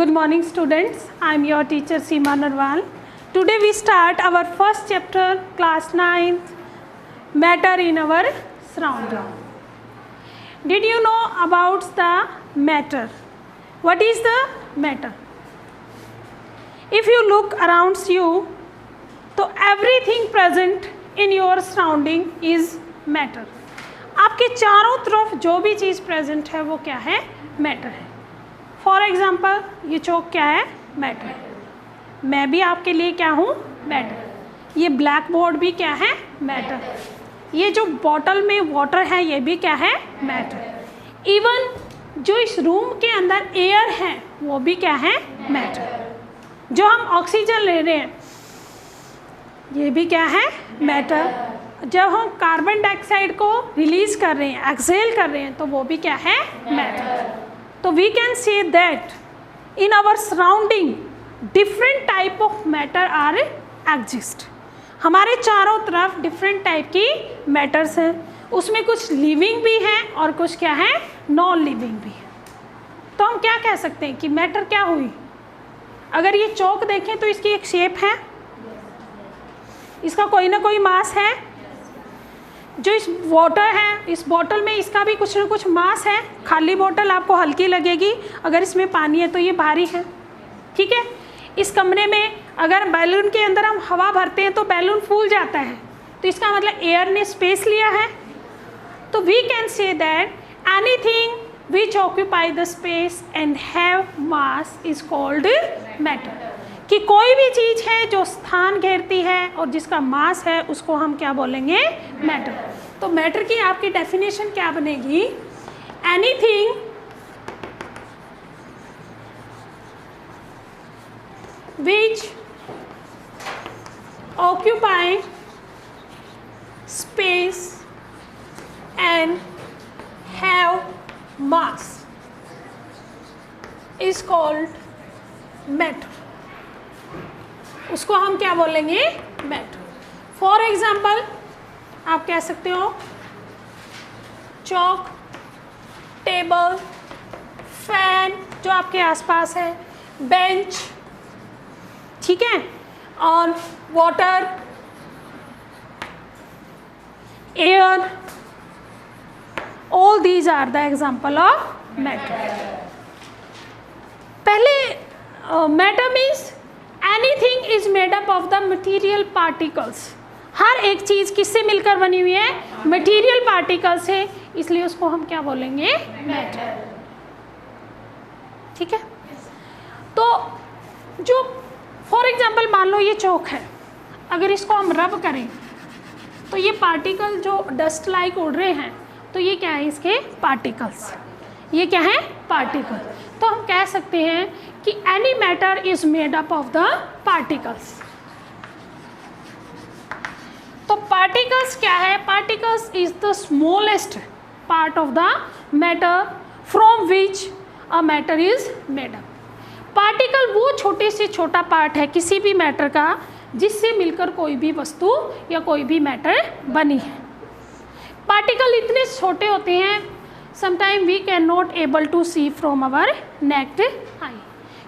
Good morning students, I am your teacher Seema Narwal. Today we start our first chapter, class 9th, matter in our surrounding. Did you know about the matter? What is the matter? If you look around you, तो everything present in your surrounding is matter. आपके चारों तरफ जो भी चीज़ present है वो क्या है? मैटर है. फॉर एग्जाम्पल ये चौक क्या है? मैटर है. मैं भी आपके लिए क्या हूँ? मैटर. ये ब्लैक बोर्ड भी क्या है? मैटर. ये जो बॉटल में वाटर है ये भी क्या है? मैटर. इवन जो इस रूम के अंदर एयर है वो भी क्या है? मैटर. जो हम ऑक्सीजन ले रहे हैं ये भी क्या है? मैटर. जब हम कार्बन डाइऑक्साइड को रिलीज कर रहे हैं, एक्सहेल कर रहे हैं, तो वो भी क्या है? मैटर. तो we can say that in our surrounding different type of matter are exist. हमारे चारों तरफ डिफरेंट टाइप की मैटर्स हैं. उसमें कुछ लिविंग भी हैं और कुछ क्या है? नॉन लिविंग भी है. तो हम क्या कह सकते हैं कि मैटर क्या हुई? अगर ये चौक देखें तो इसकी एक शेप है, इसका कोई ना कोई मास है. जो इस वाटर है, इस बोतल में इसका भी कुछ ना कुछ मास है. खाली बोतल आपको हल्की लगेगी, अगर इसमें पानी है तो ये भारी है. ठीक है. इस कमरे में अगर बैलून के अंदर हम हवा भरते हैं तो बैलून फूल जाता है, तो इसका मतलब एयर ने स्पेस लिया है. तो we can say that anything which occupy the space and have mass is called matter. कि कोई भी चीज़ है जो स्थान घेरती है और जिसका मास है उसको हम क्या बोलेंगे? मैटर. तो मैटर की आपकी डेफिनेशन क्या बनेगी? Anything which occupy space and have mass is called matter. उसको हम क्या बोलेंगे? मैटर. फॉर एग्जाम्पल आप कह सकते हो चौक, टेबल, फैन जो आपके आसपास है, बेंच, ठीक है, और water, air, all these are the example of matter. पहले matter means anything is made up of the material particles. हर एक चीज़ किससे मिलकर बनी हुई है? मटीरियल पार्टिकल से. इसलिए उसको हम क्या बोलेंगे? मैटर. ठीक है. तो जो फॉर एग्जांपल मान लो ये चौक है, अगर इसको हम रब करें तो ये पार्टिकल जो डस्ट लाइक उड़ रहे हैं, तो ये क्या है? इसके पार्टिकल्स. ये क्या है? पार्टिकल. तो हम कह सकते हैं कि any matter is made up of the particles. तो पार्टिकल्स क्या है? Particles is the smallest part of the matter from which a matter is made up. Particle वो छोटे से छोटा पार्ट है किसी भी मैटर का जिससे मिलकर कोई भी वस्तु या कोई भी मैटर बनी है. पार्टिकल इतने छोटे होते हैं sometime we can not able to see from our naked eye,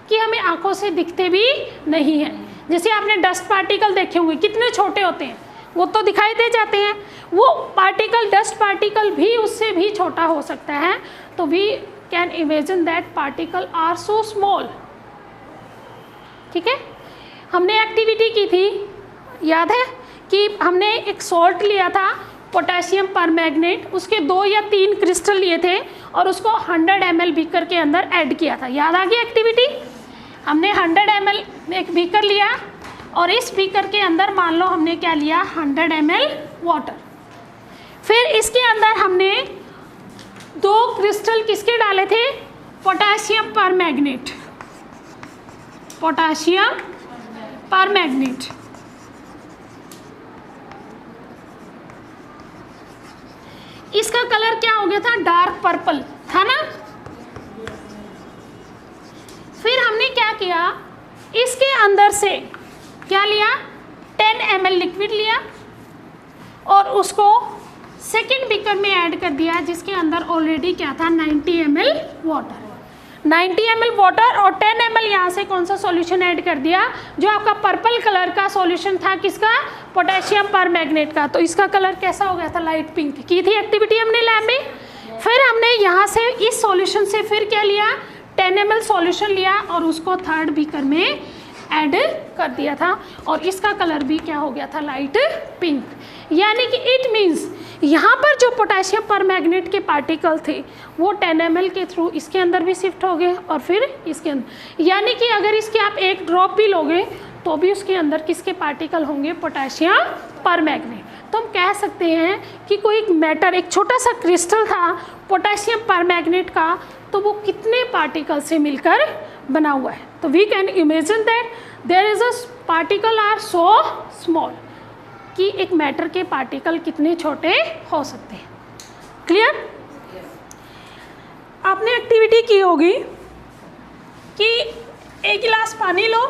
कि हमें आंखों से दिखते भी नहीं हैं. जैसे आपने डस्ट पार्टिकल देखे होंगे, कितने छोटे होते हैं, वो तो दिखाई दे जाते हैं. वो पार्टिकल, डस्ट पार्टिकल भी उससे भी छोटा हो सकता है. तो we can imagine that particle are so small. ठीक है. हमने एक्टिविटी की थी, याद है कि हमने एक सॉल्ट लिया था, पोटेशियम परमैंगनेट, उसके 2 या 3 क्रिस्टल लिए थे और उसको 100 ml बीकर के अंदर ऐड किया था. याद आ गई एक्टिविटी? हमने 100 ml एक बीकर लिया और इस बीकर के अंदर मान लो हमने क्या लिया? 100 ml वाटर. फिर इसके अंदर हमने 2 क्रिस्टल किसके डाले थे? Potassium permanganate. Potassium permanganate. इसका कलर क्या हो गया था? डार्क पर्पल था ना. फिर हमने क्या किया? इसके अंदर से क्या लिया? 10 ml लिक्विड लिया और उसको सेकेंड बीकर में ऐड कर दिया जिसके अंदर ऑलरेडी क्या था? 90 ml वाटर. 90 ml वाटर और 10 ml यहाँ से कौन सा सॉल्यूशन ऐड कर दिया, जो आपका पर्पल कलर का सॉल्यूशन था, किसका, पोटेशियम परमैंगनेट का। तो इसका कलर कैसा हो गया था, लाइट पिंक। की थी एक्टिविटी हमने लैब में। फिर हमने यहाँ से इस सॉल्यूशन से फिर क्या लिया, 10 ml सॉल्यूशन लिया और उसको थर्ड बीकर में ऐड कर दिया था और इसका कलर भी क्या हो गया था, लाइट पिंक। यानी कि इट मीन्स यहाँ पर जो पोटेशियम परमैंगनेट के पार्टिकल थे वो 10 ml के थ्रू इसके अंदर भी शिफ्ट हो गए और फिर इसके अंदर, यानी कि अगर इसके आप एक ड्रॉप भी लोगे तो भी उसके अंदर किसके पार्टिकल होंगे, पोटेशियम परमैंगनेट। तो हम कह सकते हैं कि कोई एक मैटर, एक छोटा सा क्रिस्टल था पोटेशियम परमैंगनेट का, तो वो कितने पार्टिकल से मिलकर बना हुआ है। तो we can imagine that there is a particle are so small, कि एक मैटर के पार्टिकल कितने छोटे हो सकते हैं। क्लियर? आपने एक्टिविटी की होगी कि एक गिलास पानी लो,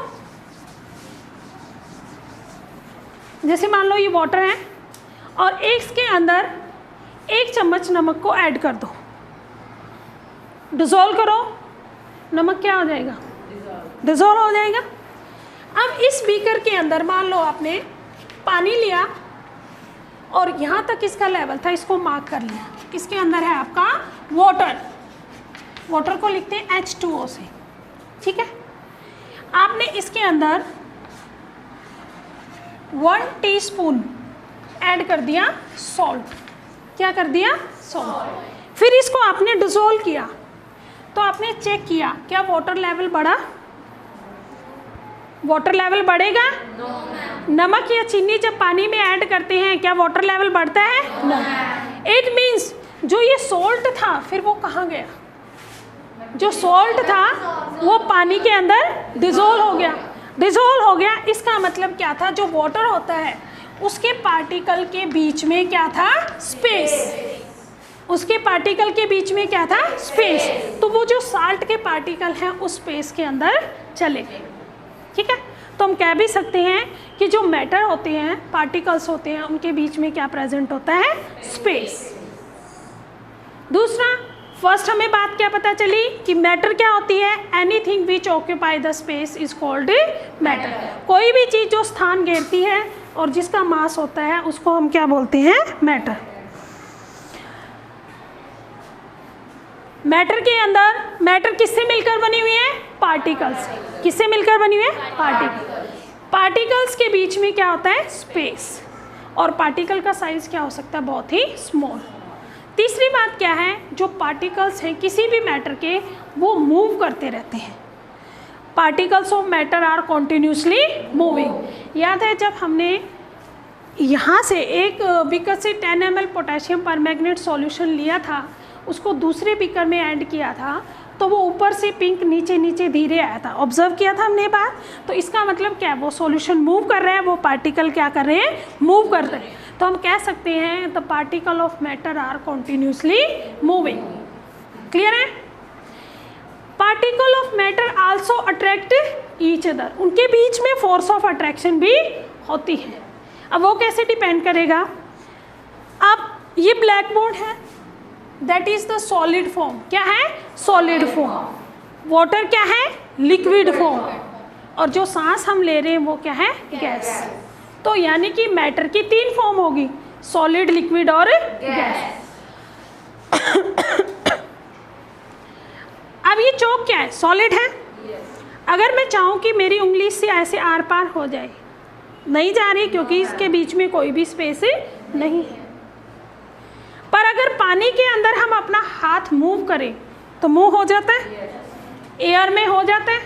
जैसे मान लो ये वाटर है, और इसके अंदर 1 चम्मच नमक को ऐड कर दो, डिज़ोल्व करो, नमक क्या हो जाएगा, डिज़ोल्व हो जाएगा। अब इस बीकर के अंदर मान लो आपने पानी लिया और यहाँ तक इसका लेवल था, इसको मार्क कर लिया, इसके अंदर है आपका वाटर, वाटर को लिखते हैं H2O से, ठीक है। आपने इसके अंदर 1 टीस्पून ऐड कर दिया सॉल्ट, क्या कर दिया, सॉल्ट। फिर इसको आपने डिज़ोल्व किया, तो आपने चेक किया क्या वाटर लेवल बढ़ा, वाटर लेवल बढ़ेगा, नमक या चीनी जब पानी में ऐड करते हैं क्या वाटर लेवल बढ़ता है, इट मीन्स जो ये सॉल्ट था फिर वो कहाँ गया, जो सॉल्ट था वो पानी के अंदर डिज़ोल्व हो गया, डिज़ोल्व हो गया। इसका मतलब क्या था, जो वाटर होता है उसके पार्टिकल के बीच में क्या था, स्पेस, उसके पार्टिकल के बीच में क्या था, स्पेस। तो वो जो साल्ट के पार्टिकल हैं उस स्पेस के अंदर चले गए, ठीक है। तो हम कह भी सकते हैं कि जो मैटर होते हैं, पार्टिकल्स होते हैं, उनके बीच में क्या प्रेजेंट होता है, स्पेस। दूसरा, फर्स्ट हमें बात क्या पता चली कि मैटर क्या होती है, anything which occupy the space is called matter. कोई भी चीज़ जो स्थान घेरती है और जिसका मास होता है उसको हम क्या बोलते हैं, मैटर। मैटर के अंदर, मैटर किससे मिलकर बनी हुई है, पार्टिकल्स। किससे मिलकर बनी हुई है, पार्टिकल। पार्टिकल्स के बीच में क्या होता है, स्पेस, और पार्टिकल का साइज क्या हो सकता है, बहुत ही स्मॉल। तीसरी बात क्या है, जो पार्टिकल्स हैं किसी भी मैटर के वो मूव करते रहते हैं, particles of matter are continuously moving. याद है जब हमने यहाँ से एक बीकर से 10 ml पोटेशियम परमैंगनेट सॉल्यूशन लिया था, उसको दूसरे बीकर में ऐड किया था, तो वो ऊपर से पिंक नीचे नीचे धीरे आया था, ऑब्जर्व किया था हमने बात। तो इसका मतलब क्या है, वो सॉल्यूशन मूव कर रहे हैं, वो पार्टिकल क्या कर रहे हैं, मूव कर रहे हैं। तो हम कह सकते हैं the particle of matter are continuously moving. Clear है? Particle of matter also attract each other, उनके बीच में फोर्स ऑफ अट्रैक्शन भी होती है। अब वो कैसे डिपेंड करेगा, अब ये ब्लैक बोर्ड है, that is the solid form, क्या है, सॉलिड फॉर्म। वाटर क्या है, लिक्विड फॉर्म, और जो सांस हम ले रहे हैं वो क्या है, गैस। तो यानी कि मैटर की 3 फॉर्म होगी, सॉलिड, लिक्विड और गैस। अब ये चौक क्या है, सॉलिड है। अगर मैं चाहूँ कि मेरी उंगली से ऐसे आर पार हो जाए, नहीं जा रही क्योंकि इसके बीच में कोई भी स्पेस नहीं है। पर अगर पानी के अंदर हम अपना हाथ मूव करें तो मूव हो जाता है, एयर में हो जाता है।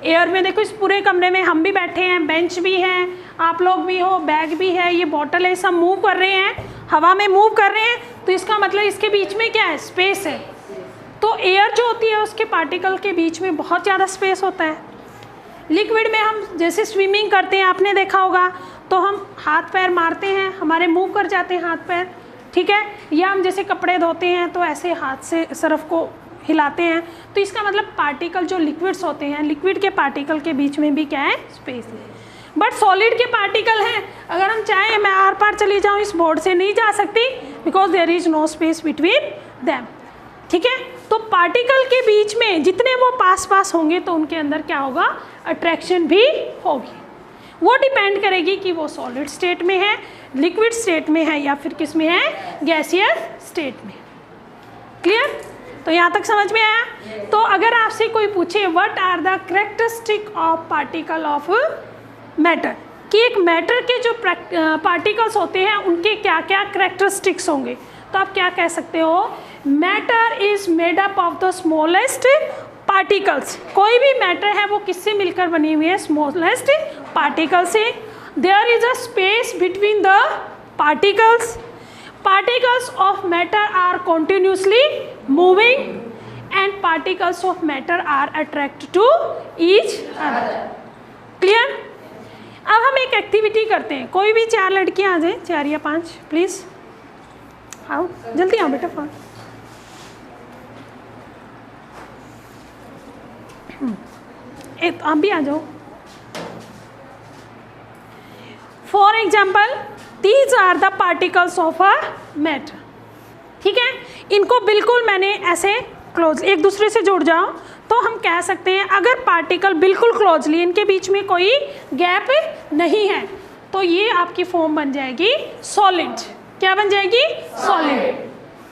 एयर में देखो, इस पूरे कमरे में हम भी बैठे हैं, बेंच भी है, आप लोग भी हो, बैग भी है, ये बॉटल है, सब मूव कर रहे हैं, हवा में मूव कर रहे हैं। तो इसका मतलब इसके बीच में क्या है, स्पेस है। तो एयर जो होती है उसके पार्टिकल के बीच में बहुत ज़्यादा स्पेस होता है। लिक्विड में हम जैसे स्विमिंग करते हैं, आपने देखा होगा, तो हम हाथ पैर मारते हैं, हमारे मूव कर जाते हैं हाथ पैर, ठीक है। या हम जैसे कपड़े धोते हैं तो ऐसे हाथ से सरफ को हिलाते हैं। तो इसका मतलब पार्टिकल जो लिक्विड्स होते हैं, लिक्विड के पार्टिकल के बीच में भी क्या है, स्पेस है। बट सॉलिड के पार्टिकल हैं, अगर हम चाहें मैं आर पार चली जाऊँ, इस बोर्ड से नहीं जा सकती, because there is no space between them. ठीक है। तो पार्टिकल के बीच में जितने वो पास पास होंगे तो उनके अंदर क्या होगा, अट्रैक्शन भी होगी। वो डिपेंड करेगी कि वो सॉलिड स्टेट में है, लिक्विड स्टेट में है, या फिर किस में है, गैसियस स्टेट में। क्लियर? तो यहाँ तक समझ में आया? तो अगर आपसे कोई पूछे what are the characteristic of particle of matter, कि एक मैटर के जो पार्टिकल्स होते हैं उनके क्या क्या कैरेक्टरिस्टिक्स होंगे, तो आप क्या कह सकते हो, matter is made up of the smallest particles. कोई भी मैटर है वो किससे मिलकर बनी हुई है, स्मॉलेस्ट पार्टिकल से। There is a space between the particles. Particles of matter are continuously moving and particles of matter are attract to each other. Clear? अब हम एक एक्टिविटी करते हैं। कोई भी 4 लड़कियां आ जाएं, 4 या 5 प्लीज़। आओ जल्दी आओ बेटा, फोन। आप भी आ जाओ। For example, these are the particles of a matter. ठीक है, इनको बिल्कुल मैंने ऐसे क्लोज एक दूसरे से जुड़ जाओ तो हम कह सकते हैं अगर पार्टिकल बिल्कुल क्लोजली, इनके बीच में कोई गैप नहीं है, तो ये आपकी फॉर्म बन जाएगी सॉलिड। क्या बन जाएगी? सॉलिड।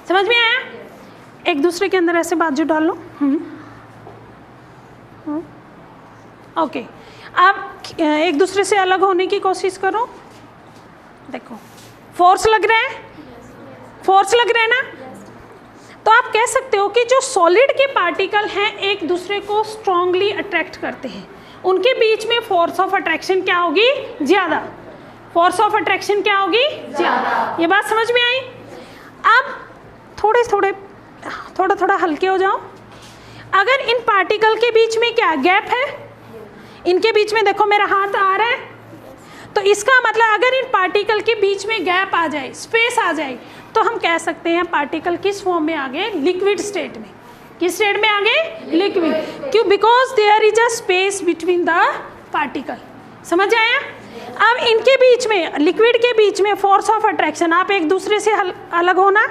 समझ में आया? एक दूसरे के अंदर ऐसे बाजू डाल लो। ओके, अब एक दूसरे से अलग होने की कोशिश करो। देखो फोर्स लग रहा है, फोर्स लग रहा है ना? तो आप कह सकते हो कि जो सॉलिड के पार्टिकल हैं एक दूसरे को स्ट्रांगली अट्रैक्ट करते हैं, उनके बीच में फोर्स ऑफ अट्रैक्शन क्या होगी? ज़्यादा। फोर्स ऑफ अट्रैक्शन क्या होगी? ज़्यादा। ये बात समझ में आई? अब थोड़ा थोड़ा हल्के हो जाओ। अगर इन पार्टिकल के बीच में क्या गैप है, इनके बीच में देखो मेरा हाथ आ रहा है, तो इसका मतलब अगर इन पार्टिकल के बीच में गैप आ जाए, स्पेस आ जाए, तो हम कह सकते हैं पार्टिकल किस फॉर्म में आ गए? लिक्विड स्टेट में। किस स्टेट में आ गए? लिक्विड। क्यों? Because there is a space between the particle. समझ आया? अब इनके बीच में, लिक्विड के बीच में फोर्स ऑफ अट्रैक्शन, आप एक दूसरे से अलग होना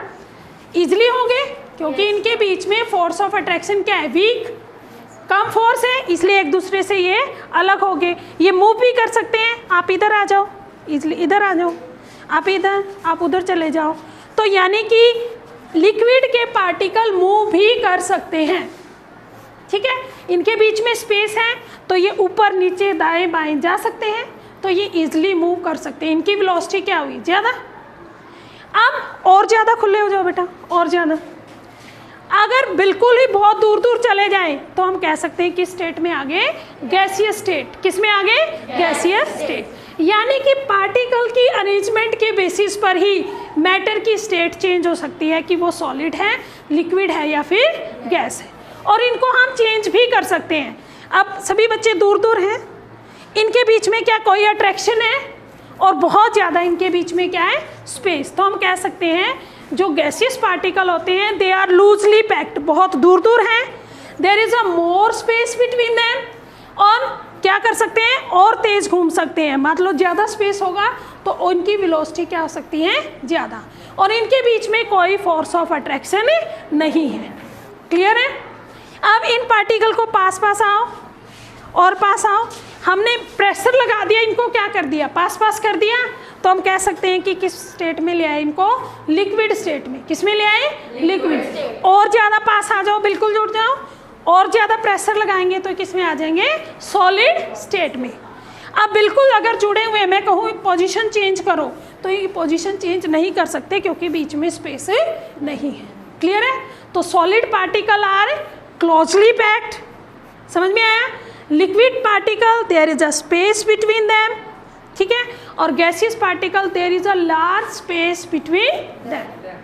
इजिली होंगे क्योंकि इनके बीच में फोर्स ऑफ अट्रैक्शन क्या है? वीक, कम फोर्स है, इसलिए एक दूसरे से ये अलग हो गए। ये मूव भी कर सकते हैं। आप इधर आ जाओ, इसलिए इधर आ जाओ, आप इधर, आप उधर चले जाओ। तो यानी कि लिक्विड के पार्टिकल मूव भी कर सकते हैं। ठीक है, इनके बीच में स्पेस है तो ये ऊपर नीचे दाएं बाएं जा सकते हैं, तो ये इजीली मूव कर सकते हैं। इनकी वेलोसिटी क्या हुई? ज़्यादा। अब और ज़्यादा खुले हो जाओ बेटा, और ज़्यादा। अगर बिल्कुल ही बहुत दूर दूर चले जाएं तो हम कह सकते हैं कि स्टेट में आगे गैसियस स्टेट। किस में आगे? Gaseous state. यानी कि पार्टिकल की अरेंजमेंट के बेसिस पर ही मैटर की स्टेट चेंज हो सकती है कि वो सॉलिड है, लिक्विड है या फिर गैस है, और इनको हम चेंज भी कर सकते हैं। अब सभी बच्चे दूर दूर हैं, इनके बीच में क्या कोई अट्रैक्शन है, और बहुत ज़्यादा इनके बीच में क्या है? स्पेस। तो हम कह सकते हैं जो गैसियस पार्टिकल होते हैं दे आर लूजली पैक्ड, बहुत दूर दूर हैं, there is a more space between them, और क्या कर सकते हैं? और तेज़ घूम सकते हैं। मतलब ज़्यादा स्पेस होगा तो उनकी वेलोसिटी क्या हो सकती है? ज़्यादा, और इनके बीच में कोई फोर्स ऑफ अट्रैक्शन नहीं है। क्लियर है? अब इन पार्टिकल को पास पास आओ और पास आओ। हमने प्रेशर लगा दिया, इनको क्या कर दिया? पास पास कर दिया। तो हम कह सकते हैं कि किस स्टेट में ले आए इनको? लिक्विड स्टेट में। किस में ले आए? लिक्विड। और ज़्यादा पास आ जाओ, बिल्कुल जुड़ जाओ, और ज़्यादा प्रेशर लगाएंगे तो किस में आ जाएंगे? सॉलिड स्टेट में। अब बिल्कुल अगर जुड़े हुए मैं कहूँ पोजीशन चेंज करो तो ये पोजीशन चेंज नहीं कर सकते क्योंकि बीच में स्पेस नहीं है। क्लियर है? तो solid particle are closely packed. समझ में आया? Liquid particle there is a space between them. ठीक है, और gaseous particle there is a large space between them.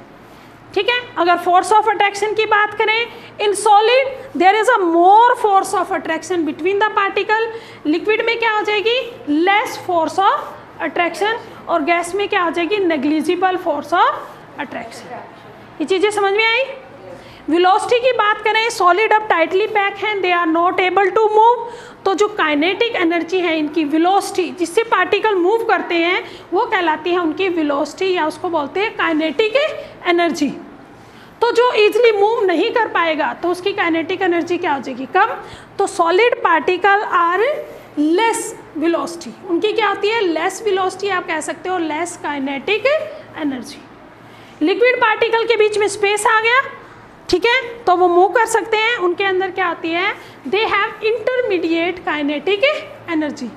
ठीक है, अगर फोर्स ऑफ अट्रैक्शन की बात करें, in solid there is a more force of attraction between the particle. Liquid में क्या हो जाएगी? लेस फोर्स ऑफ अट्रैक्शन, और गैस में क्या हो जाएगी? Negligible force of attraction. ये चीज़ें समझ में आई? वेलोसिटी की बात करें, सॉलिड अब टाइटली पैक हैं, they are not able to move. तो जो काइनेटिक एनर्जी है इनकी, वेलोसिटी जिससे पार्टिकल मूव करते हैं, वो कहलाती है उनकी वेलोसिटी, या उसको बोलते हैं काइनेटिक एनर्जी। तो जो इजीली मूव नहीं कर पाएगा तो उसकी काइनेटिक एनर्जी क्या हो जाएगी, कम। तो solid particle are less velocity, उनकी क्या होती है, लेस वेलोसिटी, आप कह सकते हो less kinetic energy. Liquid particle के बीच में स्पेस आ गया, ठीक है, तो वो मूव कर सकते हैं, उनके अंदर क्या होती है, they have intermediate kinetic energy.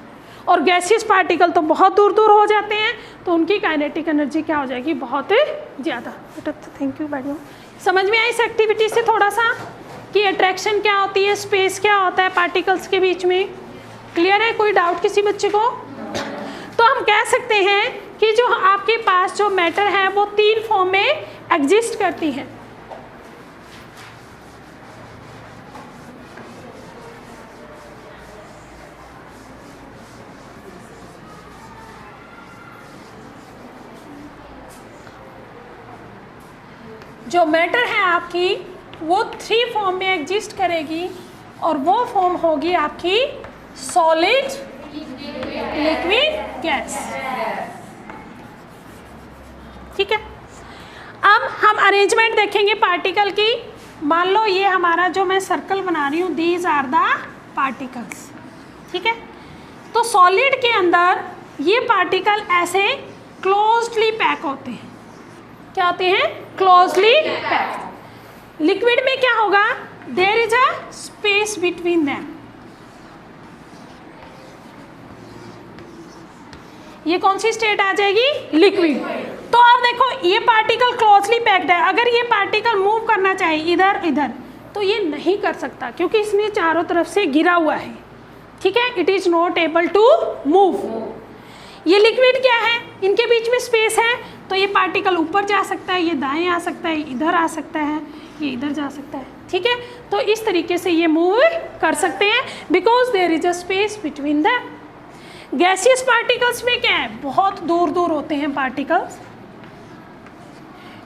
और गैसियस पार्टिकल तो बहुत दूर दूर हो जाते हैं, तो उनकी काइनेटिक एनर्जी क्या हो जाएगी, बहुत ज़्यादा। थैंक यू मैडम, समझ में आई इस एक्टिविटी से थोड़ा सा कि अट्रैक्शन क्या होती है, स्पेस क्या होता है पार्टिकल्स के बीच में। क्लियर है, कोई डाउट किसी बच्चे को? तो हम कह सकते हैं कि जो आपके पास जो मैटर है वो 3 फॉर्म में एग्जिस्ट करती है। जो मैटर है आपकी वो 3 फॉर्म में एग्जिस्ट करेगी, और वो फॉर्म होगी आपकी सॉलिड, लिक्विड, गैस। ठीक है, अब हम अरेंजमेंट देखेंगे पार्टिकल की। मान लो ये हमारा जो मैं सर्कल बना रही हूँ, दीज आर द पार्टिकल्स। ठीक है, तो सॉलिड के अंदर ये पार्टिकल ऐसे क्लोजली पैक होते हैं। क्या होते हैं, क्लोजली पैक। लिक्विड में क्या होगा, there is a space between them. ये कौन सी स्टेट आ जाएगी, लिक्विड। तो अब देखो ये पार्टिकल क्लोजली पैक्ड है, अगर ये पार्टिकल मूव करना चाहे इधर इधर तो ये नहीं कर सकता, क्योंकि इसने चारों तरफ से घिरा हुआ है। ठीक है, it is not able to move. ये लिक्विड क्या है, इनके बीच में स्पेस है, तो ये पार्टिकल ऊपर जा सकता है, ये दाएं आ सकता है, इधर आ सकता है, ये इधर जा सकता है। ठीक है, तो इस तरीके से ये मूव कर सकते हैं, because there is a space between the. Gaseous particles में क्या है, बहुत दूर दूर होते हैं particles,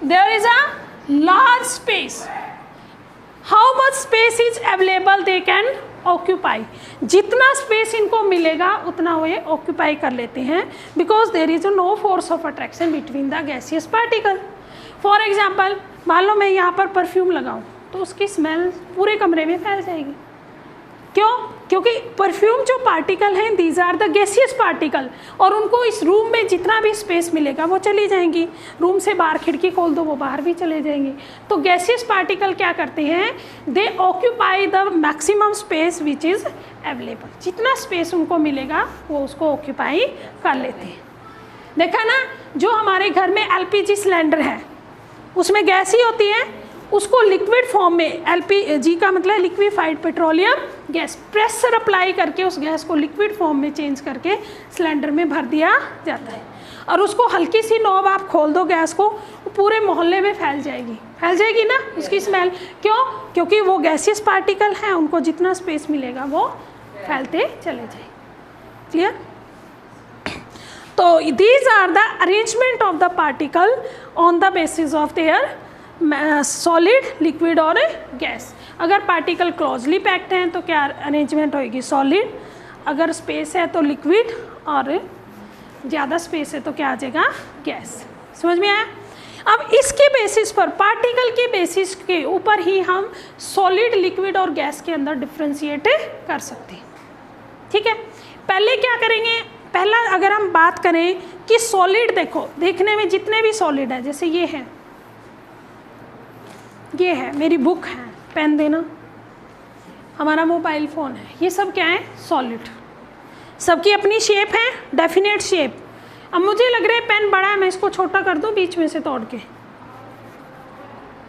there is a large space. How much space is available they can occupy, जितना स्पेस इनको मिलेगा उतना वो ये ऑक्यूपाई कर लेते हैं, because there is no force of attraction between the gaseous particle. For example, मान लो मैं यहाँ पर परफ्यूम लगाऊँ तो उसकी स्मेल पूरे कमरे में फैल जाएगी। क्यों, क्योंकि परफ्यूम जो पार्टिकल हैं these are the gaseous particle, और उनको इस रूम में जितना भी स्पेस मिलेगा वो चली जाएंगी। रूम से बाहर खिड़की खोल दो वो बाहर भी चले जाएंगी। तो गैसियस पार्टिकल क्या करते हैं, दे occupy the maximum space which is available, जितना स्पेस उनको मिलेगा वो उसको ऑक्यूपाई कर लेते हैं। देखा ना, जो हमारे घर में LPG सिलेंडर है उसमें गैस ही होती है, उसको लिक्विड फॉर्म में, LPG का मतलब liquefied petroleum gas, pressure apply करके उस गैस को लिक्विड फॉर्म में चेंज करके सिलेंडर में भर दिया जाता है। और उसको हल्की सी नॉब आप खोल दो गैस को, वो पूरे मोहल्ले में फैल जाएगी ना उसकी स्मेल। क्यों, क्योंकि वो गैसियस पार्टिकल हैं, उनको जितना स्पेस मिलेगा वो फैलते चले जाए। क्लियर? तो these are the arrangement of the particle on the basis of their solid, liquid और गैस। अगर पार्टिकल क्लोजली पैक्ड हैं तो क्या अरेंजमेंट होगी, सॉलिड। अगर स्पेस है तो लिक्विड, और ज़्यादा स्पेस है तो क्या आ जाएगा, गैस। समझ में आया? अब इसके बेसिस पर, पार्टिकल के बेसिस के ऊपर ही हम सॉलिड, लिक्विड और गैस के अंदर डिफ्रेंशिएट कर सकते हैं। ठीक है, पहले क्या करेंगे, पहला अगर हम बात करें कि सॉलिड, देखो देखने में जितने भी सॉलिड है, जैसे ये है मेरी बुक है, पेन देना, हमारा मोबाइल फ़ोन है, ये सब क्या है, सॉलिड। सबकी अपनी शेप है, डेफिनेट शेप। अब मुझे लग रहा है पेन बड़ा है, मैं इसको छोटा कर दूं बीच में से तोड़ के,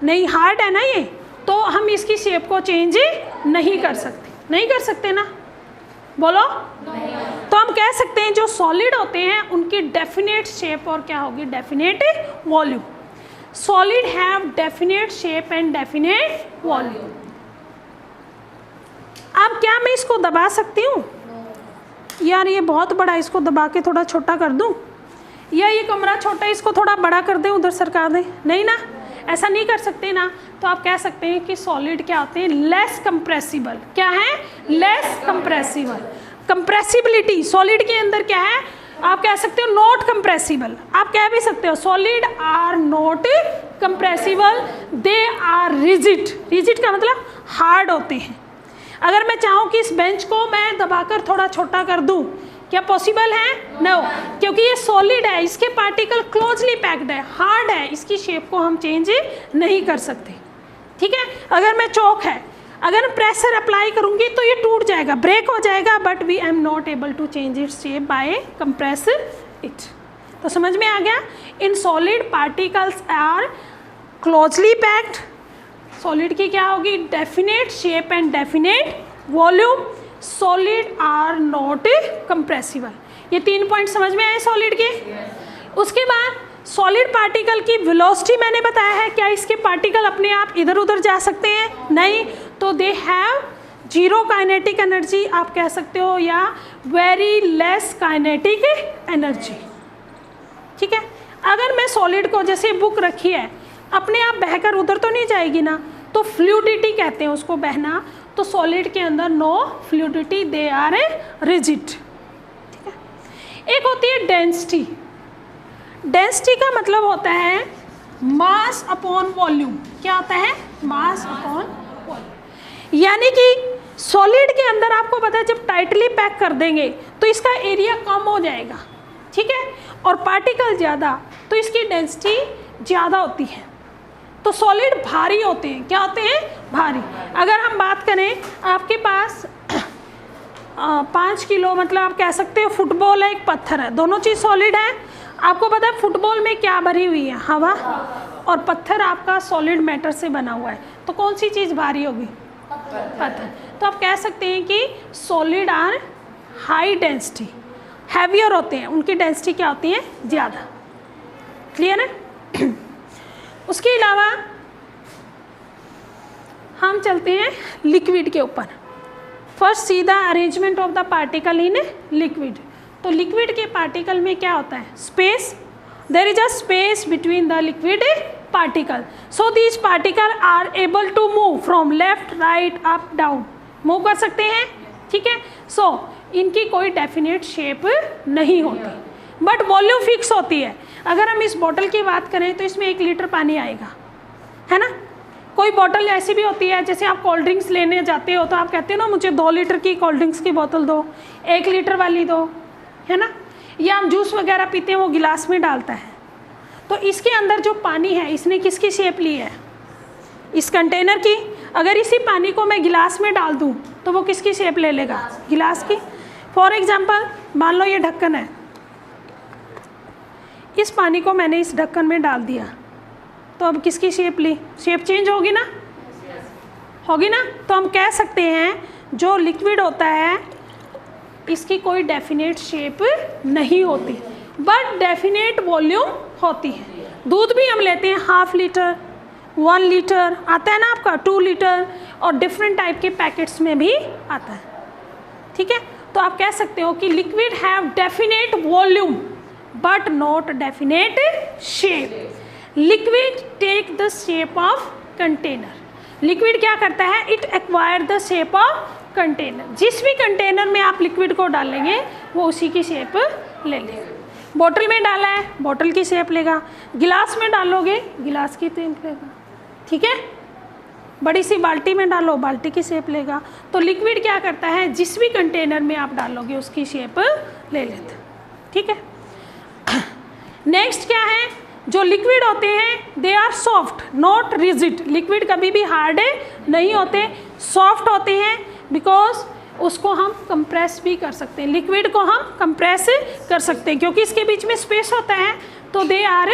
नहीं, हार्ड है ना ये, तो हम इसकी शेप को चेंज नहीं कर सकते ना, बोलो नहीं। तो हम कह सकते हैं जो सॉलिड होते हैं उनकी डेफिनेट शेप और क्या होगी, definite volume. Solid have definite shape and definite volume. अब क्या मैं इसको दबा सकती हूँ, यार ये बहुत बड़ा, इसको दबा के थोड़ा छोटा कर दूँ, या ये कमरा छोटा इसको थोड़ा बड़ा कर दें, उधर सरका दें, नहीं ना, ऐसा नहीं कर सकते ना। तो आप कह सकते हैं कि सॉलिड क्या होते हैं, लेस कंप्रेसिबल। क्या है, लेस कंप्रेसिबल। कंप्रेसिबिलिटी सॉलिड के अंदर क्या है, आप कह सकते हो नॉट कंप्रेसिबल, आप कह भी सकते हो solid are not compressible, they are rigid. Rigid का मतलब हार्ड होते हैं। अगर मैं चाहूँ कि इस बेंच को मैं दबाकर थोड़ा छोटा कर दूँ, क्या पॉसिबल है? नो, क्योंकि ये सॉलिड है, इसके पार्टिकल क्लोजली पैक्ड है, हार्ड है, इसकी शेप को हम चेंज नहीं कर सकते। ठीक है, अगर मैं चौक है, अगर मैं प्रेशर अप्लाई करूंगी तो ये टूट जाएगा, ब्रेक हो जाएगा, but we am not able to change its shape by compress it. तो समझ में आ गया? In solid particles are closely packed. Solid की क्या होगी? Definite shape and definite volume. Solid are not compressible. ये 3 पॉइंट समझ में आए सॉलिड के? उसके बाद सॉलिड पार्टिकल की वेलोसिटी मैंने बताया है। क्या इसके पार्टिकल अपने आप इधर उधर जा सकते हैं? नहीं। तो they have zero kinetic energy आप कह सकते हो, या वेरी लेस काइनेटिक एनर्जी। ठीक है, अगर मैं सॉलिड को, जैसे बुक रखी है, अपने आप बहकर उधर तो नहीं जाएगी ना, तो फ्लूइडिटी कहते हैं उसको, बहना। तो सॉलिड के अंदर no fluidity, they are rigid. ठीक है, एक होती है डेंसिटी। डेंसिटी का मतलब होता है मास अपॉन वॉल्यूम। क्या होता है? Mass upon volume. यानी कि सॉलिड के अंदर आपको पता है जब टाइटली पैक कर देंगे तो इसका एरिया कम हो जाएगा, ठीक है, और पार्टिकल ज़्यादा तो इसकी डेंसिटी ज़्यादा होती है। तो सॉलिड भारी होते हैं। क्या होते हैं? भारी। अगर हम बात करें, आपके पास 5 किलो, मतलब आप कह सकते हो फुटबॉल है, एक पत्थर है, दोनों चीज़ सॉलिड है। आपको पता है फुटबॉल में क्या भरी हुई है? हवा। और पत्थर आपका सॉलिड मैटर से बना हुआ है, तो कौन सी चीज़ भारी होगी? पत्थर। तो आप कह सकते हैं कि solid are high density, heavier होते हैं, उनकी डेंसिटी क्या होती है? ज़्यादा। क्लियर है? उसके अलावा हम चलते हैं लिक्विड के ऊपर। First see the arrangement of the particle in liquid. तो लिक्विड के पार्टिकल में क्या होता है? Space. There is a space between the liquid particle, so these particle are able to move from left, right, up, down, move कर सकते हैं। ठीक है, सो इनकी कोई डेफिनेट शेप नहीं होती, बट वॉल्यूम फिक्स होती है। अगर हम इस बोतल की बात करें तो इसमें 1 लीटर पानी आएगा, है ना। कोई बोतल ऐसी भी होती है, जैसे आप कोल्ड ड्रिंक्स लेने जाते हो तो आप कहते हो ना मुझे 2 लीटर की कोल्ड ड्रिंक्स की बोतल दो, 1 लीटर वाली दो, है ना। या हम जूस वगैरह पीते हैं, वो गिलास में डालता है। तो इसके अंदर जो पानी है, इसने किसकी शेप ली है? इस कंटेनर की। अगर इसी पानी को मैं गिलास में डाल दूँ तो वो किसकी शेप ले लेगा? गिलास की। फॉर एग्जाम्पल, मान लो ये ढक्कन है, इस पानी को मैंने इस ढक्कन में डाल दिया, तो अब किसकी शेप ली? शेप चेंज होगी ना? होगी ना। तो हम कह सकते हैं जो लिक्विड होता है इसकी कोई डेफिनेट शेप नहीं होती, बट डेफिनेट वॉल्यूम होती है। दूध भी हम लेते हैं, 1/2 लीटर, 1 लीटर आता है ना आपका, 2 लीटर, और डिफरेंट टाइप के पैकेट्स में भी आता है। ठीक है, तो आप कह सकते हो कि liquid have definite volume but not definite shape. Liquid take the shape of container. Liquid क्या करता है? It acquire the shape of container. जिस भी कंटेनर में आप लिक्विड को डालेंगे वो उसी की शेप ले लेगा। बोतल में डाला है, बोतल की शेप लेगा। गिलास में डालोगे, गिलास की शेप लेगा। ठीक है, बड़ी सी बाल्टी में डालो, बाल्टी की शेप लेगा। तो लिक्विड क्या करता है? जिस भी कंटेनर में आप डालोगे उसकी शेप ले लेता है। ठीक है, नेक्स्ट क्या है? जो लिक्विड होते हैं they are soft not rigid. Liquid कभी भी हार्ड नहीं होते, सॉफ्ट होते हैं, बिकॉज उसको हम कंप्रेस भी कर सकते हैं। लिक्विड को हम कंप्रेस कर सकते हैं क्योंकि इसके बीच में स्पेस होता है, तो दे आर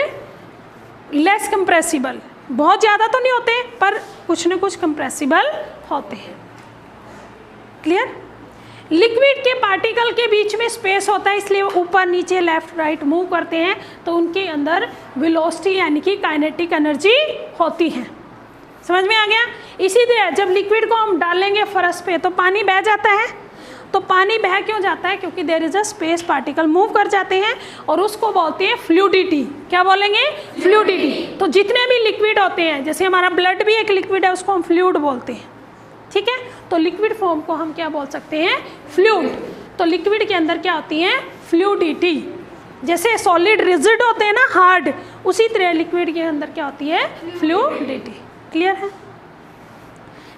लेस कंप्रेसिबल। बहुत ज़्यादा तो नहीं होते पर कुछ न कुछ कंप्रेसिबल होते हैं। क्लियर? लिक्विड के पार्टिकल के बीच में स्पेस होता है, इसलिए वो ऊपर नीचे लेफ्ट राइट मूव करते हैं, तो उनके अंदर वेलोसिटी यानी कि काइनेटिक एनर्जी होती है। समझ में आ गया? इसी तरह जब लिक्विड को हम डालेंगे फर्श पे तो पानी बह जाता है। तो पानी बह क्यों जाता है? क्योंकि there is a space, particle move कर जाते हैं और उसको बोलते हैं फ्लूइडिटी। क्या बोलेंगे? फ्लूइडिटी। तो जितने भी लिक्विड होते हैं, जैसे हमारा ब्लड भी एक लिक्विड है, उसको हम फ्लूइड बोलते हैं। ठीक है, तो लिक्विड फॉर्म को हम क्या बोल सकते हैं? फ्लूइड। तो लिक्विड के अंदर क्या होती है? फ्लूइडिटी। जैसे सॉलिड रिजिड होते हैं ना, हार्ड, उसी तरह लिक्विड के अंदर क्या होती है, फ्लूइडिटी। क्लियर है।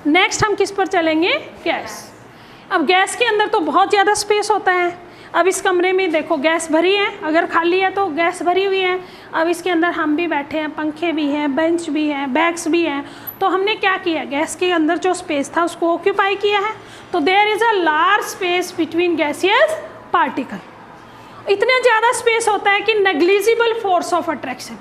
नेक्स्ट हम किस पर चलेंगे, गैस। अब गैस के अंदर तो बहुत ज़्यादा स्पेस होता है। अब इस कमरे में देखो गैस भरी है, अगर खाली है तो गैस भरी हुई है। अब इसके अंदर हम भी बैठे हैं, पंखे भी हैं, बेंच भी हैं, बैग्स भी हैं। तो हमने क्या किया, गैस के अंदर जो स्पेस था उसको ऑक्यूपाई किया है। तो there is a large space between gaseous particle. इतना ज़्यादा स्पेस होता है कि नेग्लिजिबल फोर्स ऑफ अट्रैक्शन,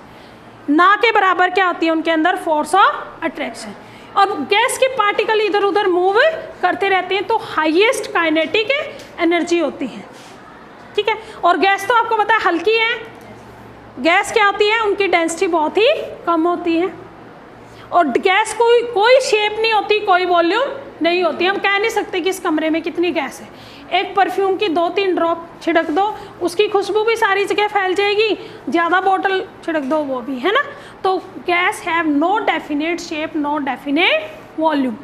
ना के बराबर क्या होती है उनके अंदर, फोर्स ऑफ अट्रैक्शन। और गैस के पार्टिकल इधर उधर मूव करते रहते हैं, तो हाईएस्ट काइनेटिक एनर्जी होती है। ठीक है। और गैस तो आपको पता है हल्की है, गैस क्या होती है, उनकी डेंसिटी बहुत ही कम होती है। और गैस कोई शेप नहीं होती, कोई वॉल्यूम नहीं होती। हम कह नहीं सकते कि इस कमरे में कितनी गैस है। एक परफ्यूम की 2-3 ड्रॉप छिड़क दो, उसकी खुशबू भी सारी जगह फैल जाएगी। ज़्यादा बॉटल छिड़क दो, वो भी, है ना। तो gas have no definite shape, no definite volume.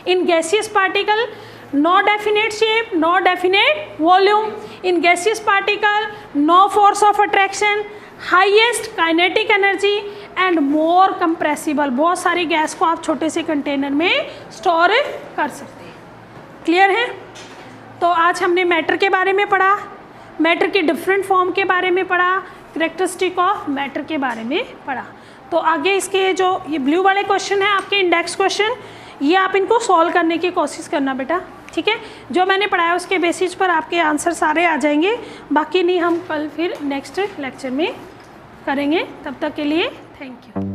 In gaseous particle no definite shape, no definite volume. In gaseous particle, no force of attraction, highest kinetic energy and more compressible. बहुत सारी gas को आप छोटे से container में store कर सकते हैं। क्लियर है। तो आज हमने मैटर के बारे में पढ़ा, मैटर की डिफरेंट फॉर्म के बारे में पढ़ा, कैरेक्टरिस्टिक ऑफ मैटर के बारे में पढ़ा। तो आगे इसके जो ये ब्लू वाले क्वेश्चन है आपके इंडेक्स क्वेश्चन, ये आप इनको सॉल्व करने की कोशिश करना बेटा। ठीक है। जो मैंने पढ़ाया उसके बेसिस पर आपके आंसर सारे आ जाएंगे। बाकी नहीं हम कल फिर नेक्स्ट लेक्चर में करेंगे। तब तक के लिए थैंक यू।